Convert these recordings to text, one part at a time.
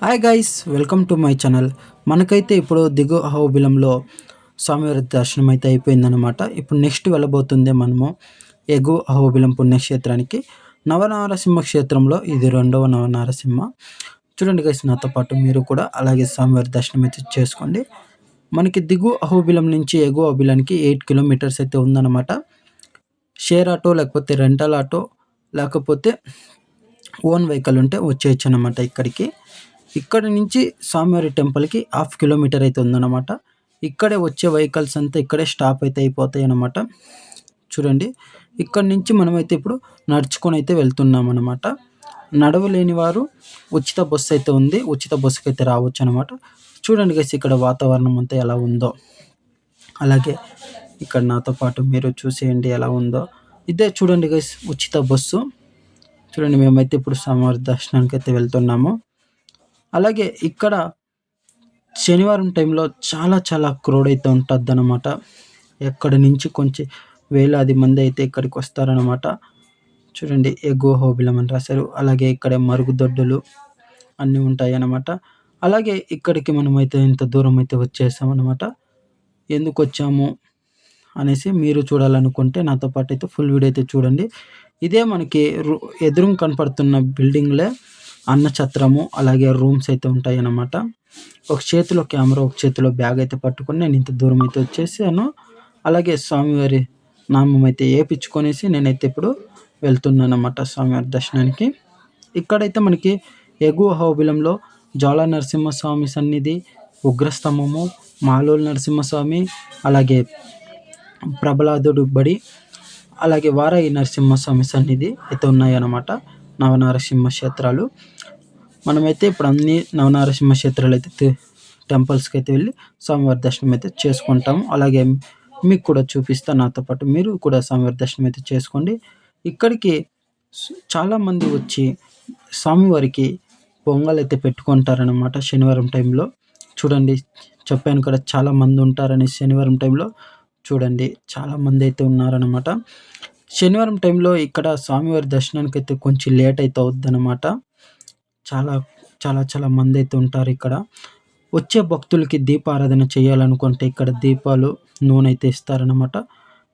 Hi guys, welcome to my channel. మనకైతే ఇప్పుడు దిగు అహోబిలంలో స్వామివారి దర్శనం అయితే అయిపోయిందనమాట. ఇప్పుడు నెక్స్ట్ వెళ్ళబోతుంది మనము ఎగు అహోబిలం పుణ్యక్షేత్రానికి. నవనారసింహ క్షేత్రంలో ఇది రెండవ నవనారసింహ. చూడండి గైస్, నాతో పాటు మీరు కూడా అలాగే స్వామివారి దర్శనం అయితే చేసుకోండి. మనకి దిగు అహోబిలం నుంచి ఎగు అహోబిలానికి 8 కిలోమీటర్స్ అయితే ఉందన్నమాట. షేర్ ఆటో లేకపోతే రెంటల్ ఆటో లేకపోతే ఓన్ వెహికల్ ఉంటే వచ్చేయచ్చు అనమాట ఇక్కడికి. ఇక్కడ నుంచి స్వామివారి టెంపుల్‌కి హాఫ్ కిలోమీటర్ అయితే ఉందన్నమాట. ఇక్కడే వచ్చే వెహికల్స్ అంతా ఇక్కడే స్టాప్ అయితే అయిపోతాయి అన్నమాట. చూడండి, ఇక్కడి నుంచి మనమైతే ఇప్పుడు నడుచుకొని అయితే వెళ్తున్నామన్నమాట. నడవలేని వారు ఉచిత బస్సు అయితే ఉంది. ఉచిత బస్సుకైతే రావచ్చు అనమాట. చూడండి గైస్, ఇక్కడ వాతావరణం అంతా ఎలా ఉందో. అలాగే ఇక్కడ నాతో పాటు మీరు చూసేయండి ఎలా ఉందో. ఇదే చూడండి గైస్, ఉచిత బస్సు. చూడండి, మేమైతే ఇప్పుడు స్వామివారి దర్శనానికైతే వెళ్తున్నాము. అలాగే ఇక్కడ శనివారం టైంలో చాలా క్రౌడ్ అయితే ఉంటుందన్నమాట. ఎక్కడి నుంచి కొంచెం వేలాది మంది అయితే ఇక్కడికి వస్తారనమాట. చూడండి, ఎగువ అహోబిలం అని రాశారు. అలాగే ఇక్కడ మరుగుదొడ్డులు అన్నీ ఉంటాయన్నమాట. అలాగే ఇక్కడికి మనమైతే ఇంత దూరం అయితే వచ్చేసామన్నమాట. ఎందుకు వచ్చాము అనేసి మీరు చూడాలనుకుంటే నాతో పాటు అయితే ఫుల్ వీడియో అయితే చూడండి. ఇదే మనకి ఎదురుగా కనపడుతున్న బిల్డింగ్లే అన్నఛత్రము, అలాగే రూమ్స్ అయితే ఉంటాయన్నమాట. ఒక చేతిలో కెమెరా, ఒక చేతిలో బ్యాగ్ అయితే పట్టుకొని నేను ఇంత దూరం అయితే వచ్చేసాను. అలాగే స్వామివారి నామం అయితే ఏపించుకొనేసి నేనైతే ఇప్పుడు వెళ్తున్నానన్నమాట స్వామివారి దర్శనానికి. ఇక్కడైతే మనకి ఎగువ అహోబిలంలో జ్వాలా నరసింహస్వామి సన్నిధి, ఉగ్రస్తంభము, మాలోలు నరసింహస్వామి, అలాగే ప్రబలాదుడు బడి, అలాగే వారాయి నరసింహస్వామి సన్నిధి అయితే ఉన్నాయన్నమాట. నవనారసింహ క్షేత్రాలు. మనమైతే ఇప్పుడు అన్ని నవనారసింహ క్షేత్రాలు అయితే టెంపుల్స్కి అయితే వెళ్ళి స్వామివారి దర్శనం అయితే చేసుకుంటాము. అలాగే మీకు కూడా చూపిస్తాను, నాతో పాటు మీరు కూడా స్వామివారి దర్శనం అయితే చేసుకోండి. ఇక్కడికి చాలామంది వచ్చి స్వామివారికి పొంగల్ అయితే పెట్టుకుంటారనమాట శనివారం టైంలో. చూడండి, చెప్పాను కదా చాలామంది ఉంటారని. శనివారం టైంలో చూడండి చాలామంది అయితే ఉన్నారనమాట. శనివారం టైంలో ఇక్కడ స్వామివారి దర్శనానికి అయితే కొంచెం లేట్ అయితే అవుద్దనమాట. చాలా మంది అయితే ఉంటారు ఇక్కడ. వచ్చే భక్తులకి దీపారాధన చేయాలనుకుంటే ఇక్కడ దీపాలు, నూనె అయితే ఇస్తారనమాట.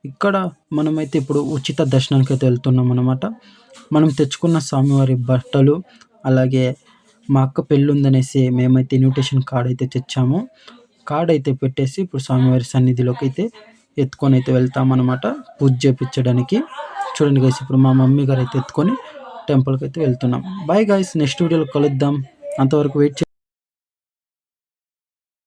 ఇక్కడ మనమైతే ఇప్పుడు ఉచిత దర్శనానికి అయితే వెళ్తున్నాం అనమాట. మనం తెచ్చుకున్న స్వామివారి బట్టలు, అలాగే మా అక్క పెళ్ళి ఉందనేసి మేమైతే ఇన్విటేషన్ కార్డ్ అయితే తెచ్చాము. కార్డ్ అయితే పెట్టేసి ఇప్పుడు స్వామివారి సన్నిధిలోకి అయితే ఎత్తుకొని అయితే వెళ్తామన్నమాట పూజ చేయించడానికి. చూడండి గైస్, ఇప్పుడు మా మమ్మీ గారు అయితే ఎత్తుకొని టెంపుల్కి అయితే వెళ్తున్నాం. బాయ్ గైస్, నెక్స్ట్ వీడియోలో కలుద్దాం. అంతవరకు వెయిట్